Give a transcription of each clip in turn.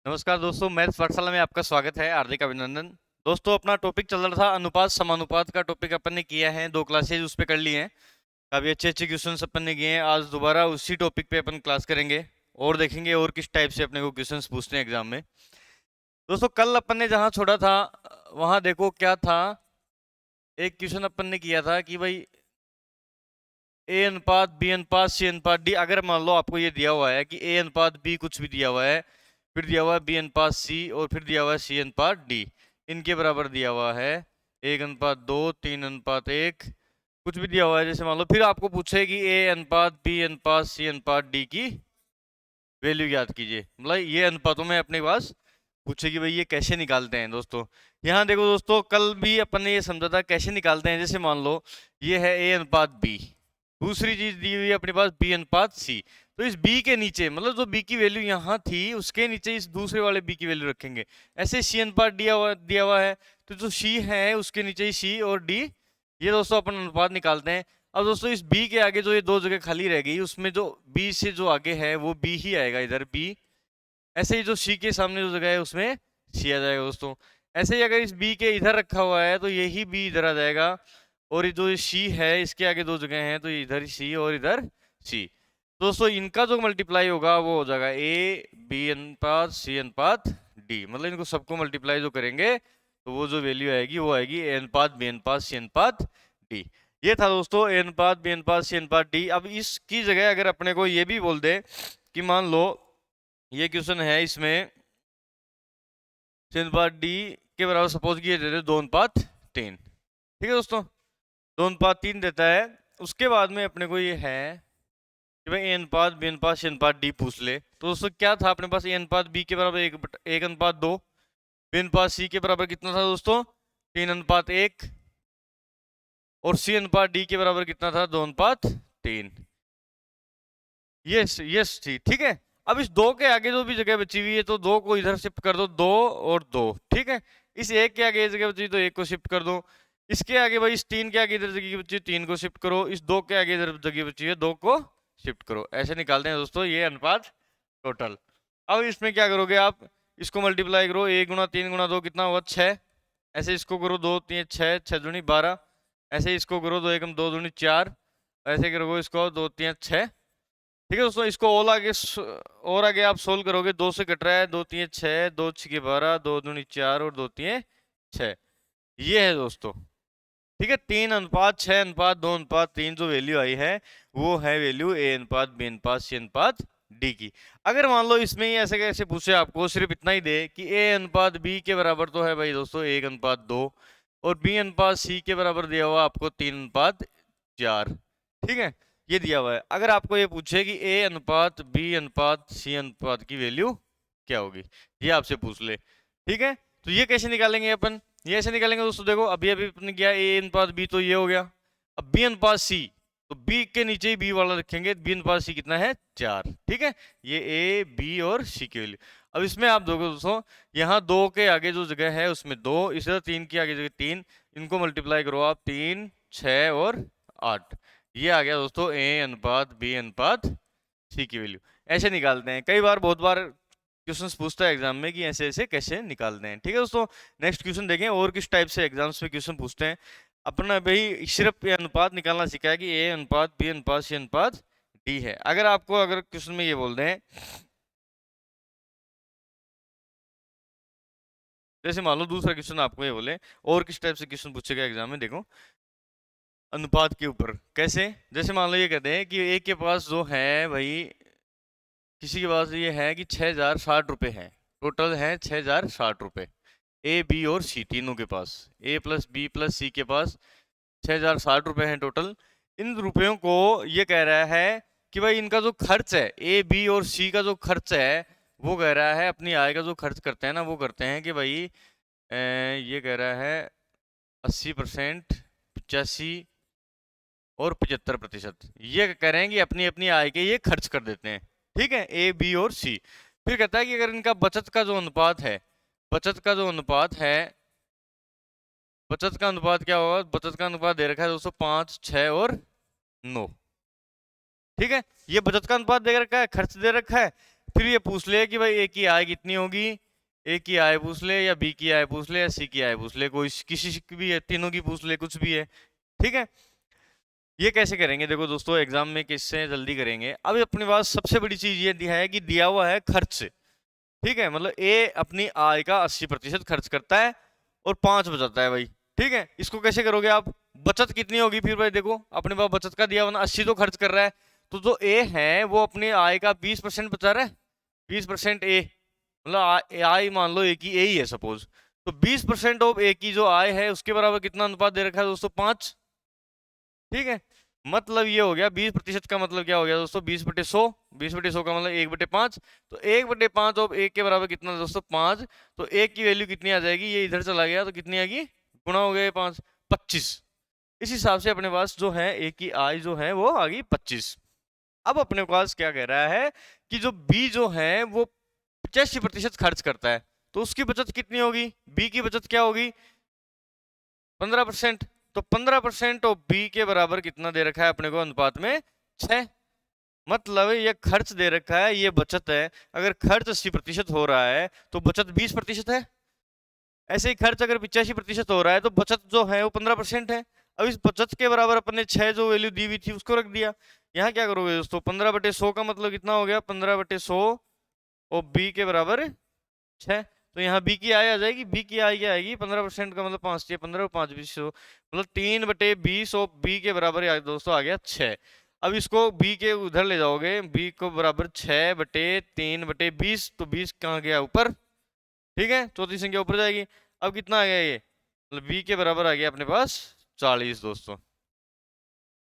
नमस्कार दोस्तों, मैथ्स पाठशाला में आपका स्वागत है। हार्दिक अभिनंदन। दोस्तों, अपना टॉपिक चल रहा था अनुपात समानुपात का। टॉपिक अपन ने किया है, 2 क्लासेज उस पर कर ली हैं। काफी अच्छे अच्छे क्वेश्चन अपन ने किए हैं। आज दोबारा उसी टॉपिक पे अपन क्लास करेंगे और देखेंगे और किस टाइप से अपने को क्वेश्चन पूछते हैं एग्जाम में। दोस्तों, कल अपन ने जहां छोड़ा था वहां देखो क्या था। एक क्वेश्चन अपन ने किया था कि भाई ए अनुपात बी अनुपात सी अनुपात डी। अगर मान लो आपको ये दिया हुआ है कि ए अनुपात बी कुछ भी दिया हुआ है, फिर दिया हुआ है बी अनुपात सी और फिर दिया हुआ है सी अनुपात डी, इनके बराबर दिया हुआ है 1:2, 3:1, कुछ भी दिया हुआ है जैसे मान लो। फिर आपको पूछे कि ए अनुपात बी अनुपात सी अनुपात डी की वैल्यू याद कीजिए। मतलब ये अनुपातों में अपने पास पूछे कि भाई ये कैसे निकालते हैं। दोस्तों, यहाँ देखो दोस्तों, कल भी अपन ने ये समझा था कैसे निकालते हैं। जैसे मान लो ये है ए अनुपात बी, दूसरी चीज दी हुई है अपने पास बी अनुपात सी। तो इस बी के नीचे, मतलब जो बी की वैल्यू यहाँ थी उसके नीचे इस दूसरे वाले बी की वैल्यू रखेंगे। ऐसे सी अनुपात दिया हुआ है, तो जो सी है उसके नीचे ही सी और डी। ये दोस्तों अपन अनुपात निकालते हैं। अब दोस्तों, इस बी के आगे जो ये दो जगह खाली रह गई, उसमें जो बी से जो आगे है वो बी ही आएगा, इधर बी। ऐसे ही जो सी के सामने जो जगह है उसमें सी आ जाएगा दोस्तों। ऐसे ही अगर इस बी के इधर रखा हुआ है तो यही बी इधर आ जाएगा। और ये जो सी है इसके आगे दो जगह हैं, तो इधर सी और इधर सी। दोस्तों, इनका जो मल्टीप्लाई होगा वो हो जाएगा ए बी अनुपात सी अनुपात डी। मतलब इनको सबको मल्टीप्लाई जो करेंगे तो वो जो वैल्यू आएगी वो आएगी ए अनुपात बी अनुपात सी अनुपात डी। ये था दोस्तों ए अनुपात बी अनुपात सी अनुपात डी। अब इसकी जगह अगर अपने को ये भी बोल दे कि मान लो ये क्वेश्चन है, इसमें सी अनुपात डी के बराबर सपोज किए देते 2:3। ठीक है दोस्तों, 2:3 देता है। उसके बाद में अपने को ये है कि भाई ए अनुपात बी अनुपात सी अनुपात डी पूछ ले। तो दोस्तों क्या था अपने पास, ए अनुपात बी के बराबर 1:2, बी अनुपात सी के बराबर कितना था दोस्तों 3:1, और सी अनुपात डी के बराबर कितना था 2:3। यस यस थी, ठीक है। अब इस दो के आगे जो भी जगह बची हुई है तो दो को इधर शिफ्ट कर दो, 2 और 2, ठीक है। इस एक के आगे जगह बची तो एक को शिफ्ट कर दो। इसके आगे भाई इस 3 के आगे इधर जगह बची 3 को शिफ्ट करो। इस 2 के आगे इधर जगह बची है 2 को शिफ्ट करो। ऐसे निकालते हैं दोस्तों ये अनुपात टोटल। अब इसमें क्या करोगे आप, इसको मल्टीप्लाई करो, 1 × 3 × 2 कितना हुआ 6। ऐसे इसको करो 2 3 6, 6 दूनी 12। ऐसे इसको करो 2 1 2 दूनी 4। ऐसे करोगे इसको 2 3 6। ठीक है दोस्तों, इसको और आगे आप सोल्व करोगे, 2 से कट रहा है, 2 3 6, 2 6 12, 2 दूनी 4 और 2 3 6। ये है दोस्तों, ठीक है। 3:6:2:3 जो वैल्यू आई है वो है वैल्यू ए अनुपात बी अनुपात सी अनुपात डी की। अगर मान लो इसमें ही ऐसे कैसे पूछे आपको, सिर्फ इतना ही दे कि ए अनुपात बी के बराबर तो है भाई दोस्तों 1:2, और बी अनुपात सी के बराबर दिया हुआ आपको 3:4, ठीक है। ये दिया हुआ है। अगर आपको ये पूछे कि ए अनुपात बी अनुपात सी अनुपात की वैल्यू क्या होगी, ये आपसे पूछ ले, ठीक है। तो ये कैसे निकालेंगे अपन, ये ऐसे निकालेंगे दोस्तों। देखो अभी अभी अपने किया ए अनुपात बी, तो ये हो गया। अब बी अनुपात सी, तो बी के नीचे ही बी वाला रखेंगे। बी अनुपात सी कितना है 4, ठीक है। ये ए बी और सी की वैल्यू। अब इसमें आप देखो दोस्तों, यहाँ 2 के आगे जो जगह है उसमें 2, इस 3 के आगे जगह 3, इनको मल्टीप्लाई करो आप, 3 6 और 8। ये आ गया दोस्तों ए अनुपात बी अनुपात सी की वैल्यू। ऐसे निकालते हैं। कई बार बहुत बार क्वेश्चंस पूछता है एग्जाम में कि ऐसे ऐसे कैसे निकालते हैं, ठीक है दोस्तों। नेक्स्ट क्वेश्चन देखें और किस टाइप से एग्जाम्स में क्वेश्चन पूछते हैं। अपना भाई सिर्फ ये अनुपात निकालना सीखा है कि ए अनुपात बी अनुपात सी अनुपात डी है। अगर क्वेश्चन में ये बोल दें, जैसे मान लो दूसरा क्वेश्चन आपको ये बोले और किस टाइप से क्वेश्चन पूछेगा एग्जाम में, देखो अनुपात के ऊपर कैसे। जैसे मान लो ये कहते हैं कि एक के पास जो है भाई, किसी के पास ये है कि 6060 रुपए है, टोटल है 6060 रुपए। ए बी और सी तीनों के पास, ए प्लस बी प्लस सी के पास 6060 रुपए हैं टोटल। इन रुपयों को ये कह रहा है कि भाई इनका जो खर्च है, ए बी और सी का जो खर्च है वो कह रहा है, अपनी आय का जो खर्च करते हैं ना वो करते हैं कि भाई ये कह रहा है 80%, 85 और 75%। ये कह रहे हैं कि अपनी अपनी आय के ये खर्च कर देते हैं, ठीक है, ए बी और सी। फिर कहता है कि अगर इनका बचत का जो अनुपात है, बचत का जो अनुपात है, बचत का अनुपात क्या होगा, बचत का अनुपात दे रखा है दोस्तों 5 6 और 9, ठीक है। ये बचत का अनुपात दे रखा है, खर्च दे रखा है। फिर ये पूछ ले कि भाई ए की आय कितनी होगी, ए की आय पूछ ले या बी की आय पूछ ले या सी की आय पूछ ले, कोई किसी की भी है, तीनों की पूछ ले, कुछ भी है, ठीक है। ये कैसे करेंगे, देखो दोस्तों एग्जाम में किससे जल्दी करेंगे। अब अपने पास सबसे बड़ी चीज ये दिया है कि दिया हुआ है खर्च, ठीक है, मतलब ए अपनी आय का 80% खर्च करता है और 5 बचाता है भाई, ठीक है। इसको कैसे करोगे आप, बचत कितनी होगी फिर भाई, देखो अपने पास बचत का दिया हुआ ना, 80 तो खर्च कर रहा है, तो जो ए है वो अपनी आय का 20% बचा रहा है, 20% ए, मतलब आय मान लो ए की ए ही है सपोज, तो 20% ऑफ ए की जो आय है उसके बराबर कितना अनुपात दे रखा है दोस्तों, 5, ठीक है। मतलब ये हो गया 20% का मतलब क्या हो गया दोस्तों, 20/100, 20/100 का मतलब 1/5, तो 1/5 ऑफ 1 के बराबर कितना दोस्तों, 5, तो 1 की वैल्यू कितनी आ जाएगी, ये इधर चला गया तो कितनी आएगी, गुणा हो गया 5, 25। इस हिसाब से अपने पास जो है ए की आय जो है वो आ गई 25। अब अपने पास क्या कह रहा है कि जो बी जो है वो 85% खर्च करता है, तो उसकी बचत कितनी होगी, बी की बचत क्या होगी, 15%, तो 15% ऑफ बी के बराबर कितना दे रखा है अपने को अनुपात में 6, मतलब ये खर्च दे रखा है, ये बचत है। अगर खर्च 80% हो रहा है तो बचत 20% है, ऐसे ही खर्च अगर 85% हो रहा है तो बचत जो है वो 15% है। अब इस बचत के बराबर अपन ने 6 जो वैल्यू दी हुई थी उसको रख दिया। यहाँ क्या करोगे दोस्तों, 15/100 का मतलब कितना हो गया, 15/100 और बी के बराबर 6, तो यहाँ बी की आय आ जाएगी, बी की आय क्या आएगी, 15% का मतलब 5 से 15 और 5 20, मतलब 3/20 और बी के बराबर दोस्तों आ गया 6। अब इसको बी के उधर ले जाओगे, बी को बराबर 6/3/20, तो 20 कहाँ गया ऊपर, ठीक है, चौथी संख्या ऊपर जाएगी। अब कितना आ गया ये, मतलब बी के बराबर आ गया अपने पास 40 दोस्तों,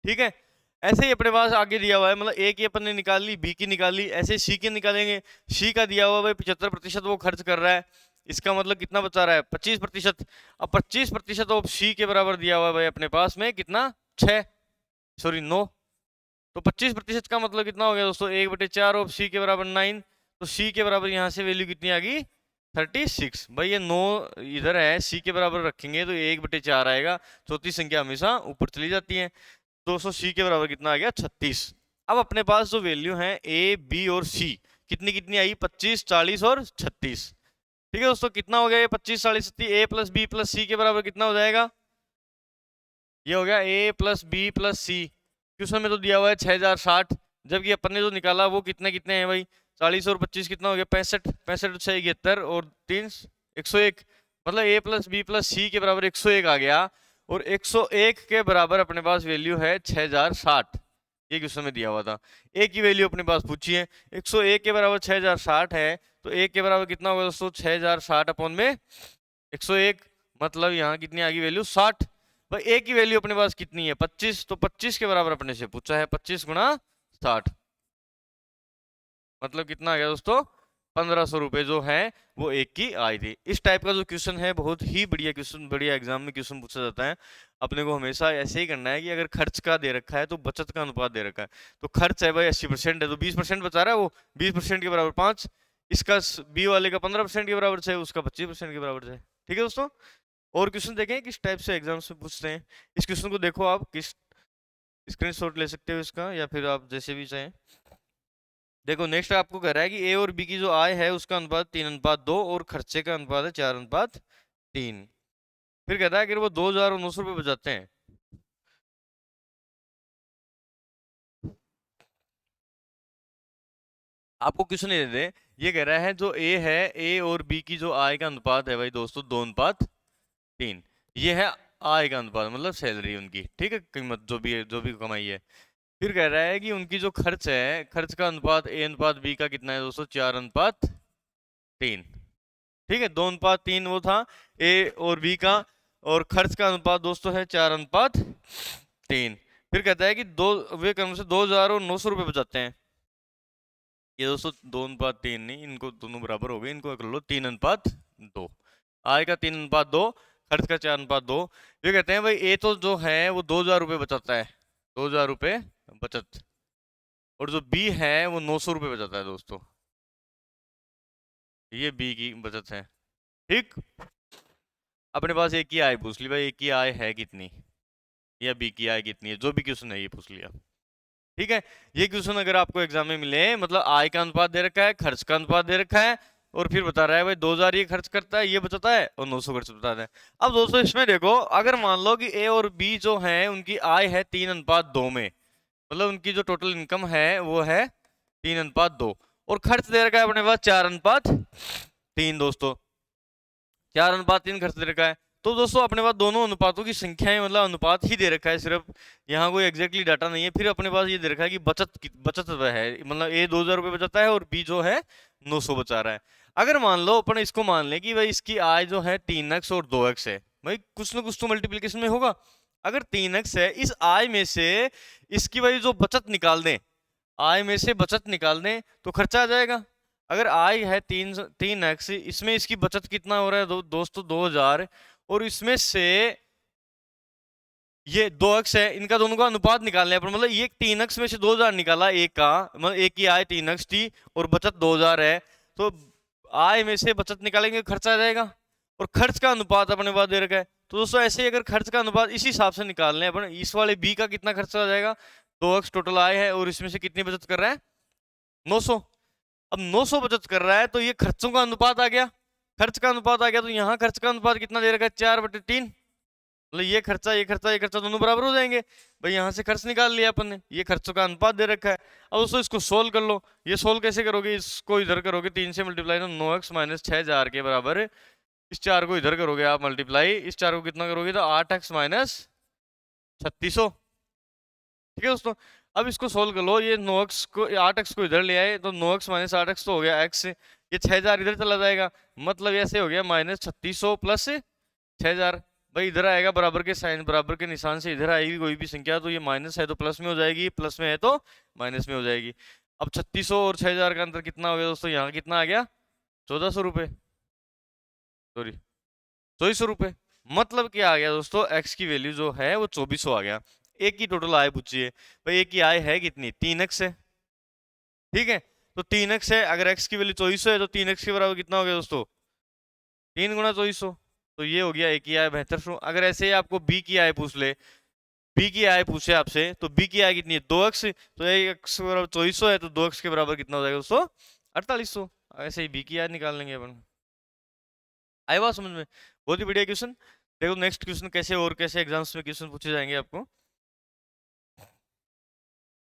ठीक है। ऐसे ही अपने पास आगे दिया हुआ है, मतलब ए की अपन ने निकाल ली, बी की निकाल ली, ऐसे सी की निकालेंगे। सी का दिया हुआ भाई 75% वो खर्च कर रहा है, इसका मतलब कितना बचा रहा है, 25%। अब 25% ऑफ सी के बराबर दिया हुआ है भाई अपने पास में कितना, 6, सॉरी 9, तो 25% का मतलब कितना हो गया दोस्तों, 1/4 ऑफ सी के बराबर 9, तो सी के बराबर यहाँ से वैल्यू कितनी आ गई, 36। भाई ये 9 इधर है, सी के बराबर रखेंगे तो 1/4 आएगा, चौथी संख्या हमेशा ऊपर चली जाती है, 200 सी के बराबर कितना आ गया, 36। अब अपने पास जो वैल्यू है ए बी और सी कितनी कितनी आई, 25 40 और 36, ठीक है दोस्तों। कितना हो गया ये 25 40 36, ए प्लस बी प्लस सी के बराबर कितना हो जाएगा, ये हो गया ए प्लस बी प्लस सी। क्वेश्चन में तो दिया हुआ है 6060, जबकि अपन ने जो निकाला वो कितने कितने हैं भाई, 40 और 25 कितना हो गया, 65, 65 6 71 और 3 101, मतलब ए प्लस बी प्लस सी के बराबर 101 आ गया, और 101 के बराबर अपने पास वैल्यू है 6060, ये क्वेश्चन में दिया हुआ था। ए की वैल्यू अपने पास पूछी है, 101 के बराबर 6060 है, तो ए के बराबर कितना होगा दोस्तों, 6060 अपॉन में 101, मतलब यहाँ कितनी आ गई वैल्यू 60। भाई ए की वैल्यू अपने पास कितनी है 25, तो 25 के बराबर अपने से पूछा है, 25 गुणा 60, मतलब कितना आ गया दोस्तों, 1500 रुपए जो है वो एक की आय थी। इस टाइप का जो क्वेश्चन है बहुत ही बढ़िया क्वेश्चन, बढ़िया एग्जाम में क्वेश्चन पूछा जाता है। अपने को हमेशा ऐसे ही करना है कि अगर खर्च का दे रखा है तो बचत का अनुपात दे रखा है, तो खर्च है भाई 80% है तो 20% बचा रहा है वो, 20% के बराबर 5, इसका बी वाले का 15% के बराबर 6, उसका 25% के बराबर 6, ठीक है दोस्तों। और क्वेश्चन देखें किस टाइप से एग्जाम से पूछते हैं। इस क्वेश्चन को देखो, आप किस स्क्रीनशॉट ले सकते हो इसका, या फिर आप जैसे भी चाहें। देखो नेक्स्ट आपको कह रहा है कि ए और बी की जो आय है उसका अनुपात 3:2 और खर्चे का अनुपात है 4:3। फिर कहता है कि वो 2,900 रुपये बचाते हैं। आपको क्वेश्चन नहीं देते, ये कह रहा है जो ए है, ए और बी की जो आय का अनुपात है भाई दोस्तों 2:3, ये है आय का अनुपात, मतलब सैलरी उनकी, ठीक है, कीमत जो भी है, जो भी कमाई है। फिर कह रहा है कि उनकी जो खर्च है, खर्च का अनुपात ए अनुपात बी का कितना है दोस्तों, 4:3, ठीक है, 2:3 वो था ए और बी का, और खर्च का अनुपात दोस्तों है 4:3। फिर कहता है कि दो वे क्रम से 2,900 रुपये बचाते हैं। ये दोस्तों 2:3 नहीं, इनको दोनों बराबर हो गए, इनको कर लो 3:2, आय का 3:2, खर्च का 4:2। ये कहते हैं भाई ए तो जो है वो 2,000 रुपये बचाता है, 2,000 रुपये बचत, और जो बी है वो 900 रुपये बचाता है दोस्तों, ये बी की बचत है, ठीक। अपने पास एक ही आय पूछ ली भाई, एक ही आय है कितनी, या बी की आय कितनी है, जो भी क्वेश्चन है ये पूछ लिया। ठीक है, ये क्वेश्चन अगर आपको एग्जाम में मिले, मतलब आय का अनुपात दे रखा है, खर्च का अनुपात दे रखा है, और फिर बता रहा है भाई 2000 ये खर्च करता है, ये बचाता है, और 900 खर्च बताता है। अब दोस्तों इसमें देखो, अगर मान लो कि ए और बी जो है उनकी आय है 3:2 में, मतलब उनकी जो टोटल इनकम है वो है 3:2, और खर्च दे रखा है अपने पास 4:3 दोस्तों, 4:3 खर्च दे रखा है। तो दोस्तों अपने पास दोनों अनुपातों की संख्याएं, मतलब अनुपात ही दे रखा है, सिर्फ यहाँ कोई एग्जैक्टली डाटा नहीं है। फिर अपने पास ये दे रखा है कि बचत वह है, मतलब ए 2000 रुपये बचाता है और बी जो है 900 बचा रहा है। अगर मान लो अपन इसको मान लें कि भाई इसकी आय जो है 3x और 2x है, भाई कुछ ना कुछ तो मल्टीप्लीकेशन में होगा। अगर 3x है, इस आय में से इसकी भाई जो बचत निकाल दें, आय में से बचत निकाल दें तो खर्चा आ जाएगा। अगर आय है 3x, इसमें इसकी बचत कितना हो रहा है दोस्तों 2000, और इसमें से ये 2x है, इनका दोनों का अनुपात निकालने पर, मतलब ये 3x में से 2000 निकाला एक का, मतलब एक की आय 3x थी और बचत 2000 है, तो आय में से बचत निकालेंगे खर्चा आ जाएगा। और खर्च का अनुपात अपने पास दे रखा है, तो दोस्तों ऐसे ही अगर खर्च का अनुपात इसी हिसाब से निकाल लें अपन, इस वाले बी का कितना खर्चा आ जाएगा, 2x टोटल आय है और इसमें से कितनी बचत कर रहा है 900। अब 900 बचत कर रहा है तो ये खर्चों का अनुपात आ गया, खर्च का अनुपात आ गया, तो यहाँ खर्च का अनुपात कितना दे रखा है 4/3, मतलब ये खर्चा ये खर्चा ये खर्चा दोनों बराबर हो जाएंगे। भाई यहाँ से खर्च निकाल लिया अपन ने, ये खर्चों का अनुपात दे रखा है। अब दोस्तों इसको सोल्व कर लो, ये सोल्व कैसे करोगे, इसको इधर करोगे 3 से मल्टीप्लाई, तो 9x माइनस 6,000 के बराबर, इस 4 को इधर करोगे आप मल्टीप्लाई, इस 4 को कितना करोगे तो 8x माइनस 3600। ठीक है दोस्तों, अब इसको सोल्व कर लो, ये 9x को 8x को इधर ले आए तो 9x माइनस 8x तो हो गया x, ये 6000 इधर चला जाएगा, मतलब ऐसे हो गया माइनस 3600 प्लस 6000। भाई इधर आएगा बराबर के साइन, बराबर के निशान से इधर आएगी कोई भी संख्या, तो ये माइनस है तो प्लस में हो जाएगी, प्लस में है तो माइनस में हो जाएगी। अब 3600 और 6000 का अंतर कितना हो गया दोस्तों, यहाँ कितना आ गया 1400 रुपये, सॉरी 2400 रुपये। मतलब क्या आ गया दोस्तों, x की वैल्यू जो है वो 2400 आ गया। एक की टोटल आय पूछी है, भाई एक की आय है कितनी 3x है, ठीक है, तो 3x है, अगर x की वैल्यू 2400 है तो 3x के बराबर कितना हो गया दोस्तों 3 गुना 2400, तो ये हो गया ए की आय 7200। अगर ऐसे ही आपको बी की आय पूछ ले, बी की आय पूछे आपसे, तो बी की आय कितनी है 2x, तो x बराबर 2400 है तो 2x के बराबर कितना हो जाएगा दोस्तों 4800। ऐसे ही बी की आय निकाल लेंगे अपन। आई बात समझ में, बहुत ही बढ़िया क्वेश्चन। देखो नेक्स्ट क्वेश्चन कैसे और कैसे एग्जाम्स में क्वेश्चन पूछे जाएंगे आपको।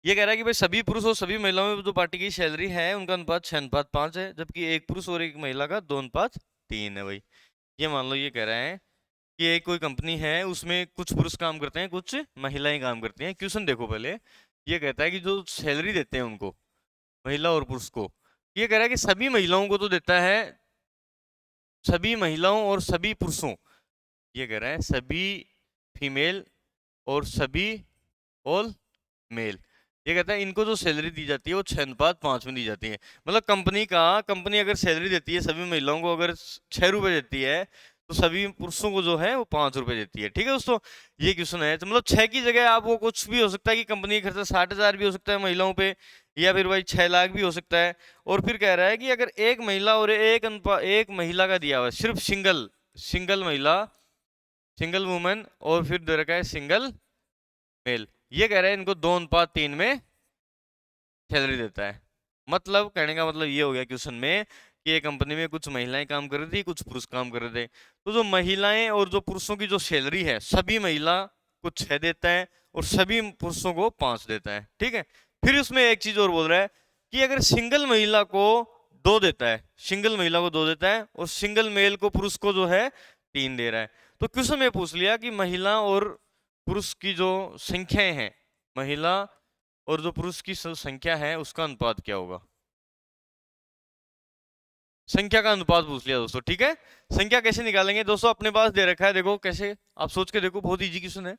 ये कह रहा है कि भाई सभी पुरुष और सभी महिलाओं में जो पार्टी की सैलरी है उनका अनुपात 6:5 है, जबकि एक पुरुष और एक महिला का 2:3 है। भाई ये मान लो, ये कह रहे हैं कि एक कोई कंपनी है, उसमें कुछ पुरुष काम करते हैं कुछ महिलाएं काम करती हैं। क्वेश्चन देखो पहले, ये कहता है कि जो सैलरी देते हैं उनको, महिला और पुरुष को, ये कह रहा है कि सभी महिलाओं को तो देता है, सभी महिलाओं और सभी पुरुषों, ये कह रहा है सभी फीमेल और सभी ऑल मेल, ये कहता है इनको जो सैलरी दी जाती है वो 6:5 में दी जाती है। मतलब कंपनी अगर सैलरी देती है सभी महिलाओं को अगर 6 रुपए देती है, तो सभी पुरुषों को जो है वो 5 रुपए देती है। ठीक है दोस्तों, ये क्वेश्चन है, तो मतलब 6 की जगह आप वो कुछ भी हो सकता है कि कंपनी का खर्चा 60,000 भी हो सकता है महिलाओं पे, या फिर भाई 6 लाख भी हो सकता है। और फिर कह रहा है कि अगर एक महिला और एक महिला का दिया हुआ है, सिर्फ सिंगल महिला, सिंगल वुमेन, और फिर दे रखा है सिंगल मेल, ये कह रहे हैं इनको 2:3 में सैलरी देता है। मतलब कहने का मतलब ये हो गया क्वेश्चन में कि एक कंपनी में कुछ महिलाएं काम कर रही थी, कुछ पुरुष काम कर रहे थे, तो जो महिलाएं और जो पुरुषों की जो सैलरी है, सभी महिला को 6 देता है और सभी पुरुषों को 5 देता है। ठीक है, फिर उसमें एक चीज और बोल रहा है कि अगर सिंगल महिला को 2 देता है, सिंगल महिला को 2 देता है और सिंगल मेल को, पुरुष को जो है 3 दे रहा है, तो क्वेश्चन में पूछ लिया कि महिला और पुरुष की जो संख्याएं हैं, महिला और जो पुरुष की संख्या है उसका अनुपात क्या होगा, संख्या का अनुपात पूछ लिया दोस्तों। ठीक है, संख्या कैसे निकालेंगे दोस्तों, अपने पास दे रखा है, देखो कैसे, आप सोच के देखो, बहुत इजी क्वेश्चन है,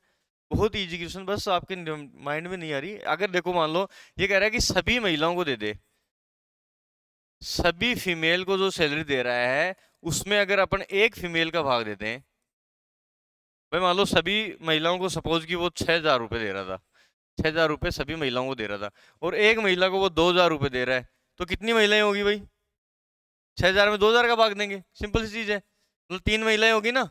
बहुत इजी क्वेश्चन, बस आपके माइंड में नहीं आ रही। अगर देखो मान लो ये कह रहा है कि सभी महिलाओं को दे दे, सभी फीमेल को जो सैलरी दे रहा है उसमें अगर अपन एक फीमेल का भाग देते हैं, भाई मान लो सभी महिलाओं को, सपोज कि वो 6,000 रुपये दे रहा था, 6,000 रुपये सभी महिलाओं को दे रहा था, और एक महिला को वो 2,000 रुपये दे रहा है, तो कितनी महिलाएं होगी भाई, 6,000 में 2,000 का भाग देंगे, सिंपल सी चीज है, मतलब 3 महिलाएं होगी ना।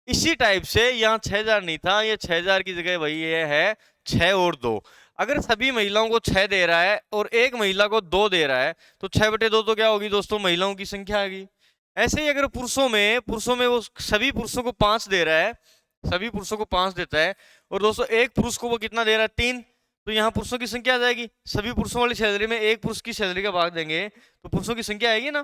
इसी टाइप से यहाँ 6,000 नहीं था, ये 6,000 की जगह भाई ये है 6 और 2। अगर सभी महिलाओं को 6 दे रहा है और एक महिला को 2 दे रहा है तो 6/2 तो क्या होगी दोस्तों, महिलाओं की संख्या आ गई। ऐसे ही अगर पुरुषों में वो सभी पुरुषों को 5 दे रहा है, सभी पुरुषों को 5 देता है, और दोस्तों एक पुरुष को वो कितना दे रहा है, 3, तो यहाँ पुरुषों की संख्या आ जाएगी। सभी पुरुषों वाली सैलरी में एक पुरुष की सैलरी का भाग देंगे तो पुरुषों की संख्या आएगी ना।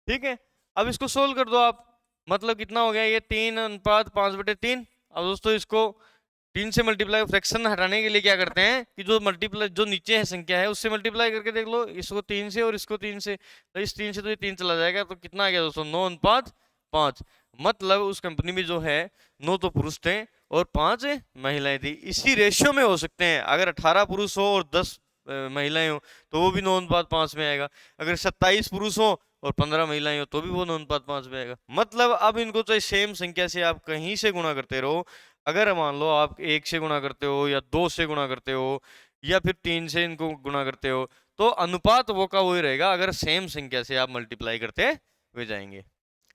ठीक है, अब इसको सोल्व कर दो आप, मतलब कितना हो गया ये 3:5/3। अब दोस्तों इसको 3 से मल्टीप्लाई, फ्रैक्शन हटाने के लिए क्या करते हैं कि जो मल्टीप्लाई जो नीचे है संख्या है उससे मल्टीप्लाई करके देख लो, इसको 3 से और इसको 3 से, तो इस 3 से तो ये 3 चला जाएगा, तो कितना आ गया दोस्तों, 9:5। मतलब उस कंपनी में जो है 9 तो पुरुष थे और 5 महिलाएं थी। इसी रेशियो में हो सकते हैं, अगर 18 पुरुष हो और 10 महिलाएं हो तो वो भी 9:5 में आएगा। अगर 27 पुरुष हो और 15 महिलाएं हो तो भी वो 9:5 में आएगा। मतलब अब इनको चाहे सेम संख्या से आप कहीं से गुणा करते रहो, अगर मान लो आप 1 से गुणा करते हो या 2 से गुणा करते हो या फिर 3 से इनको गुणा करते हो, तो अनुपात वो का वही रहेगा अगर सेम संख्या से आप मल्टीप्लाई करते हुए जाएंगे।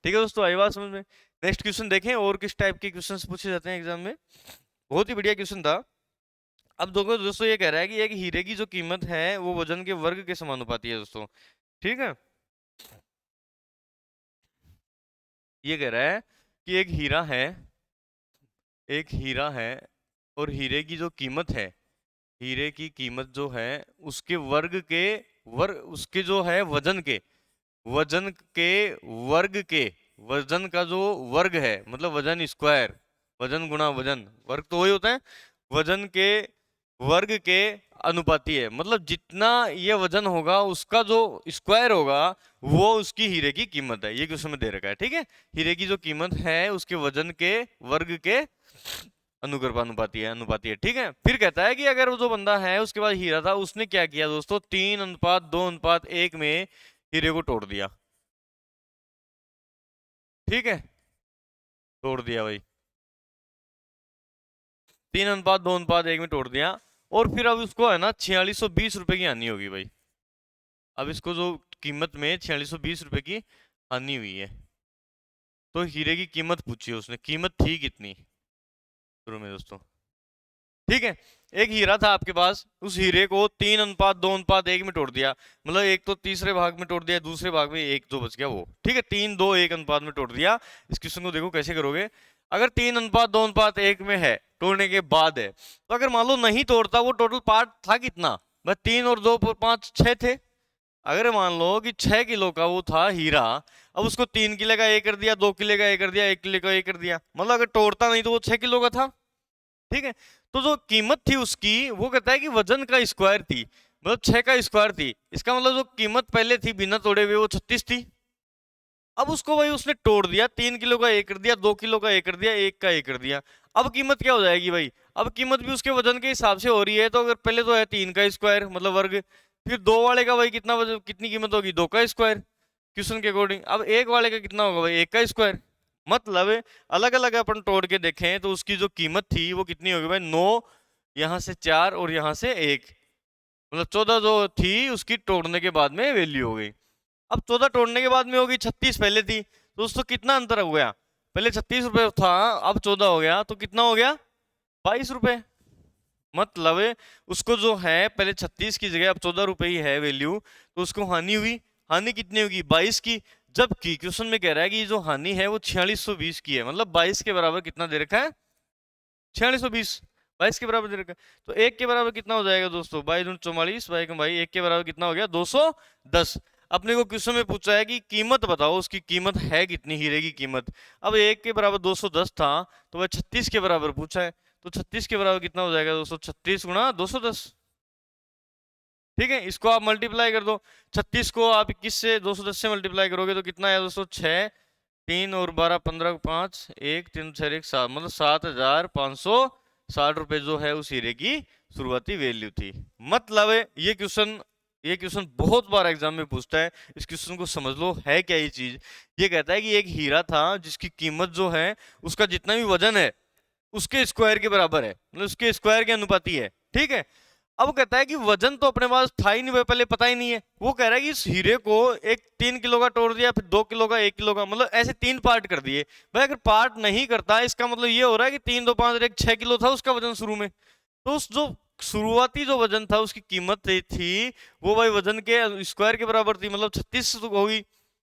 ठीक है दोस्तों, आई बात समझ में। नेक्स्ट क्वेश्चन देखें और किस टाइप के क्वेश्चंस पूछे जाते हैं एग्जाम में। बहुत ही बढ़िया क्वेश्चन था। अब दोस्तों ये कह रहा है कि एक हीरे की जो कीमत है वो वजन के वर्ग के समानुपाती है दोस्तों। ठीक है, ये कह रहा है कि एक हीरा है और हीरे की जो कीमत है, हीरे की कीमत जो है उसके उसके जो है वजन के वर्ग के, वजन का जो वर्ग है, मतलब वजन स्क्वायर, वजन गुणा वजन, वर्ग तो वही होता है, वजन के वर्ग के अनुपाती है। मतलब जितना ये वजन होगा उसका जो स्क्वायर होगा वो उसकी हीरे की कीमत है। ये क्वेश्चन में दे रखा है। ठीक है, हीरे की जो कीमत है उसके वजन के वर्ग के अनुपाती है। ठीक है, फिर कहता है कि अगर वो जो बंदा है उसके पास हीरा था, उसने क्या किया दोस्तों, 3:2:1 में हीरे को तोड़ दिया। ठीक है, तोड़ दिया भाई, 3:2:1 में तोड़ दिया, और फिर अब उसको है ना 4620 रुपए की हानि होगी भाई। अब इसको जो कीमत में 4620 रुपए की हानि हुई है, तो हीरे की कीमत पूछी है उसने, कीमत थी कितनी शुरू में दोस्तों। ठीक है, एक हीरा था आपके पास, उस हीरे को 3:2:1 में तोड़ दिया, मतलब एक तो तीसरे भाग में तोड़ दिया, दूसरे भाग में 1 2 बच गया वो। ठीक है, 3:2:1 अनुपात में तोड़ दिया। इस क्वेश्चन को देखो कैसे करोगे। अगर 3:2:1 में है, तोड़ने के बाद है, तो अगर मान लो नहीं तोड़ता, वो टोटल पार्ट था कितना, बस 3 और 2 5 6 थे। अगर मान लो कि 6 किलो का वो था हीरा, अब उसको 3 किलो का ए कर दिया, 2 किलो का ए कर दिया, 1 किलो का ए कर दिया, मतलब अगर तोड़ता नहीं तो वो 6 किलो का था। ठीक है, तो जो कीमत थी उसकी, वो कहता है कि वजन का स्क्वायर थी, मतलब 6 का स्क्वायर थी। इसका मतलब जो कीमत पहले थी बिना तोड़े हुए वो 36 थी। अब उसको भाई उसने तोड़ दिया, 3 किलो का ए कर दिया, 2 किलो का ए कर दिया, 1 का ए कर दिया। अब कीमत क्या हो जाएगी भाई, अब कीमत भी उसके वजन के हिसाब से हो रही है। तो अगर पहले तो है 3 का स्क्वायर मतलब वर्ग, फिर 2 वाले का भाई कितनी कीमत होगी, 2 का स्क्वायर क्वेश्चन के अकॉर्डिंग। अब 1 वाले का कितना होगा भाई, 1 का स्क्वायर। मतलब अलग अलग अपन तोड़ के देखें तो उसकी जो कीमत थी वो कितनी होगी भाई, 9, यहाँ से 4 और यहाँ से 1, मतलब 14 जो थी उसकी तोड़ने के बाद में वैल्यू हो गई। अब 14 तोड़ने के बाद में होगी, 36 पहले थी, तो दोस्तों कितना अंतर हो गया, पहले 36 रुपए था, अब 14 हो गया, तो कितना हो गया, 22 रुपए। मतलब उसको जो है पहले 36 की जगह अब 14 रुपए ही है वैल्यू, तो उसको हानि हुई। हानि कितनी होगी, 22 की। जबकि क्वेश्चन में कह रहा है कि जो हानि है वो 4620 की है, मतलब 22 के बराबर कितना दे रखा है, 4620, 22 के बराबर दे रखा है। तो 1 के बराबर कितना हो जाएगा दोस्तों, 22×44, भाई 1 के बराबर कितना हो गया, 210। अपने को क्वेश्चन में पूछा है कि कीमत बताओ, उसकी कीमत है कितनी हीरे की कीमत। अब 1 के बराबर 210 था, तो वह 36 के बराबर पूछा है, तो 36 के बराबर कितना हो जाएगा दोस्तों, 36×210। ठीक है, इसको आप मल्टीप्लाई कर दो, 36 को आप 21 से 210 से मल्टीप्लाई करोगे तो कितना है दोस्तों, 6, 3 और 12 15 5 1 3 6 1 7, मतलब 7560 रुपए जो है उस हीरे की शुरुआती वैल्यू थी। मतलब ये क्वेश्चन बहुत बार एग्जाम में पूछता है। इस क्वेश्चन को समझ लो, है क्या ये चीज। ये कहता है कि एक हीरा था जिसकी कीमत जो है उसका जितना भी वजन है उसके स्क्वायर के बराबर है, मतलब उसके स्क्वायर के अनुपाती है। ठीक है, अब कहता है कि वजन तो अपने पास था ही नहीं, पहले पता ही नहीं है। वो कह रहा है कि इस हीरे को एक 3 किलो का तोड़ दिया, फिर 2 किलो का, 1 किलो का, मतलब ऐसे 3 पार्ट कर दिए। भाई अगर पार्ट नहीं करता, इसका मतलब ये हो रहा है कि 3 2 5 1 6 किलो था उसका वजन शुरू में, तो उस जो शुरुआती जो वजन था उसकी कीमत थी वो भाई वजन के स्क्वायर के बराबर थी, मतलब 36 होगी।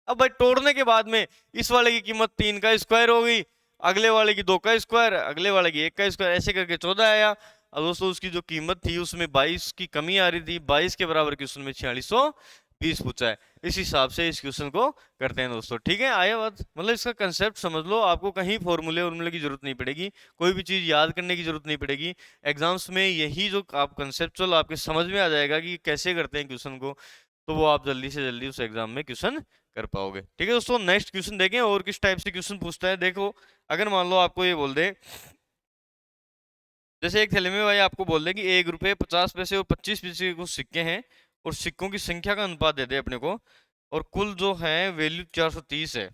अब भाई तोड़ने के बाद में इस वाले की कीमत 3 का स्क्वायर हो गई, अगले वाले की 2 का स्क्वायर, अगले वाले की 1 का स्क्वायर, ऐसे करके 14 आया। अब दोस्तों उसकी जो कीमत थी उसमें 22 की कमी आ रही थी, 22 के बराबर क्वेश्चन में 4620 पूछा है। इस हिसाब से इस क्वेश्चन को करते हैं दोस्तों, ठीक है। आया बात, मतलब इसका कंसेप्ट समझ लो, आपको कहीं फॉर्मूले वॉर्मूले की जरूरत नहीं पड़ेगी, कोई भी चीज याद करने की जरूरत नहीं पड़ेगी। एग्जाम्स में यही जो आप कंसेप्चुअल आपके समझ में आ जाएगा कि कैसे करते हैं क्वेश्चन को, तो वो आप जल्दी से जल्दी उस एग्जाम में क्वेश्चन कर पाओगे, ठीक है दोस्तों। नेक्स्ट क्वेश्चन देखें और किस टाइप से क्वेश्चन पूछता है। देखो, अगर मान लो आपको ये बोल दे, जैसे एक थैले में भाई आपको बोल दे कि 1 रुपये 50 पैसे और 25 पैसे के कुछ सिक्के हैं और सिक्कों की संख्या का अनुपात दे दे अपने को, और कुल जो है वैल्यू 430 है।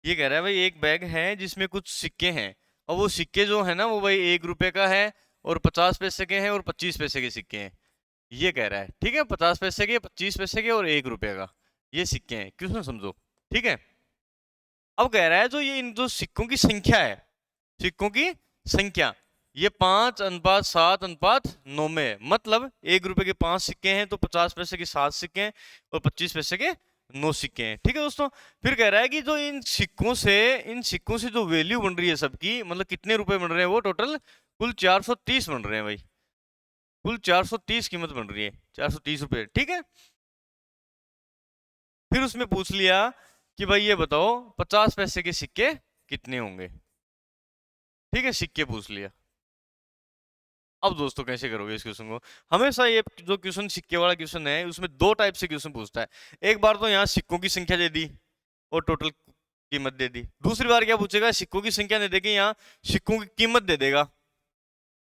ये कह रहा है भाई एक बैग है जिसमें कुछ सिक्के हैं, और वो सिक्के जो है ना वो भाई 1 रुपए का है और 50 पैसे के हैं और 25 पैसे के सिक्के हैं। ये कह रहा है, ठीक है, 50 पैसे के, 25 पैसे के और 1 रुपए का, ये सिक्के हैं, क्वेश्चन समझो, ठीक है। अब कह रहा है जो ये इन जो सिक्कों की संख्या है, सिक्कों की संख्या, ये 5:7:9 में है। मतलब 1 रुपए के 5 सिक्के हैं तो 50 पैसे के 7 सिक्के हैं और 25 पैसे के 9 सिक्के हैं, ठीक है दोस्तों। फिर कह रहा है कि जो इन सिक्कों से जो वैल्यू बन रही है सबकी, मतलब कितने रुपए बन रहे हैं, वो टोटल कुल 430 बन रहे हैं भाई, कुल 430 कीमत बन रही है, 430 रुपए, ठीक है। फिर उसमें पूछ लिया कि भाई ये बताओ 50 पैसे के सिक्के कितने होंगे, ठीक है, सिक्के पूछ लिया। अब दोस्तों कैसे करोगे इस क्वेश्चन को। हमेशा ये जो क्वेश्चन सिक्के वाला क्वेश्चन है उसमें दो टाइप से क्वेश्चन पूछता है। एक बार तो यहाँ सिक्कों की संख्या दे दी और टोटल कीमत दे दी, दूसरी बार क्या पूछेगा, सिक्कों की संख्या नहीं देके यहाँ सिक्कों की कीमत दे देगा,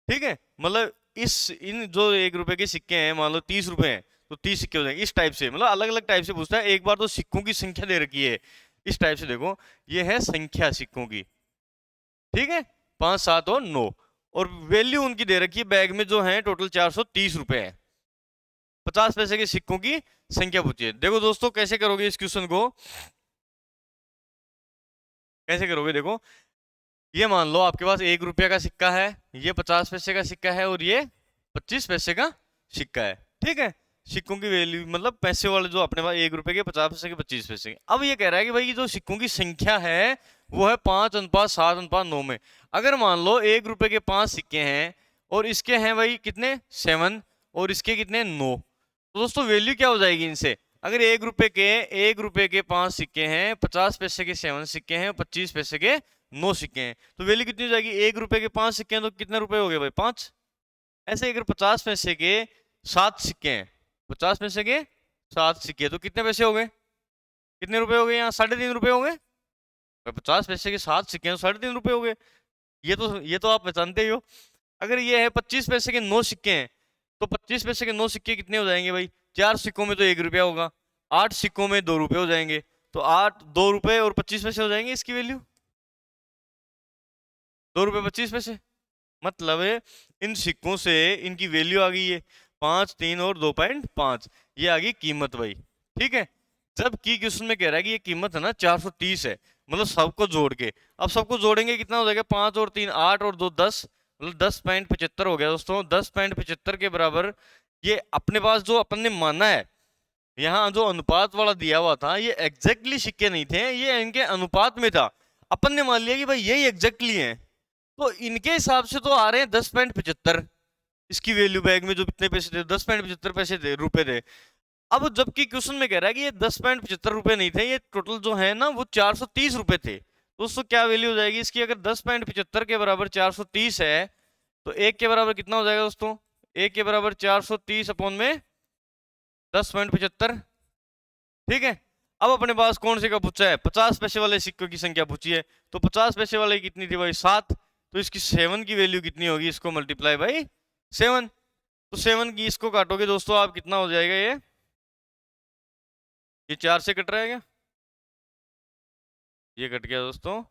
ठीक है। मतलब इन जो 1 रुपए के सिक्के हैं, मान लो 30 रुपए हैं तो 30 सिक्के हो जाएंगे, इस टाइप से, मतलब अलग अलग टाइप से पूछता है। एक बार तो सिक्कों की संख्या दे रखी है इस टाइप से, देखो ये है संख्या सिक्कों की, ठीक है, 5, 7 और 9, और वैल्यू उनकी दे रखी है बैग में जो है टोटल 430 रुपए है। 50 पैसे के सिक्कों की संख्या पूछी है। देखो दोस्तों कैसे करोगे इस क्वेश्चन को, कैसे करोगे, देखो ये मान लो आपके पास 1 रुपया का सिक्का है, ये 50 पैसे का सिक्का है और ये 25 पैसे का सिक्का है, ठीक है। सिक्कों की वैल्यू मतलब पैसे वाले जो अपने पास 1 रुपए के, 50 पैसे के, 25 पैसे के। अब ये कह रहा है कि भाई जो सिक्कों की संख्या है वो है 5:7:9 में। अगर मान लो 1 रुपए के 5 सिक्के हैं और इसके हैं भाई कितने 7 और इसके कितने 9, तो दोस्तों वैल्यू क्या हो जाएगी इनसे। अगर 1 रुपए के 5 सिक्के हैं, 50 पैसे के 7 सिक्के हैं, 25 पैसे के 9 सिक्के हैं, तो वैल्यू कितनी हो जाएगी, 1 रुपए के 5 सिक्के हैं तो कितने रुपए हो गए भाई 5। ऐसे अगर 50 पैसे के 7 सिक्के हैं, 50 पैसे के 7 सिक्के तो कितने पैसे हो गए, कितने रुपए हो गए, यहाँ 3.5 रुपए हो गए। 50 पैसे के 7 सिक्के हैं तो 3.5 रुपए हो गए। ये तो आप पहचानते ही हो। अगर ये है 25 पैसे के 9 सिक्के हैं तो 25 पैसे के 9 सिक्के कितने हो जाएंगे भाई, 4 सिक्कों में तो 1 रुपया होगा, 8 सिक्कों में 2 रुपए हो जाएंगे, तो 2 रुपए और 25 पैसे हो जाएंगे इसकी वैल्यू, 2 रुपए 25 पैसे। मतलब इन सिक्कों से इनकी वैल्यू आ गई है 5, 3 और 2.5, ये आ गई कीमत भाई, ठीक है। जबकि क्वेश्चन में कह रहा है कि ये कीमत है ना 430 है, मतलब सबको जोड़ के, अब सबको जोड़ेंगे कितना हो जाएगा, 5 और 3 8 और 2 10, मतलब 10.75 हो गया दोस्तों। 10.75 के बराबर ये अपने पास जो अपन ने माना है, यहाँ जो अनुपात वाला दिया हुआ था ये एग्जैक्टली सिक्के नहीं थे, ये इनके अनुपात में था। अपन ने मान लिया कि भाई यही एग्जैक्टली है, तो इनके हिसाब से तो आ रहे हैं 10.75 इसकी वैल्यू बैग में जो कितने पैसे थे, 10.75 पैसे थे, रुपए थे। अब जबकि क्वेश्चन में कह रहा है कि ये 10.75 रुपए नहीं थे, ये टोटल जो है ना वो 430 रुपए थे। तो दोस्तों क्या वैल्यू हो जाएगी इसकी, अगर 10.75 के बराबर 430 है तो 1 के बराबर कितना हो जाएगा दोस्तों, 1 के बराबर 430 अपॉन में 10.75, ठीक है। अब अपने पास कौन से का पूछा है, 50 पैसे वाले सिक्कों की संख्या पूछी है, तो 50 पैसे वाले कितनी थी भाई 7, तो इसकी 7 की वैल्यू कितनी होगी, इसको मल्टीप्लाई बाई 7, तो 7 की इसको काटोगे दोस्तों आप कितना हो जाएगा, ये 4 से कट रहा है क्या, ये कट गया दोस्तों,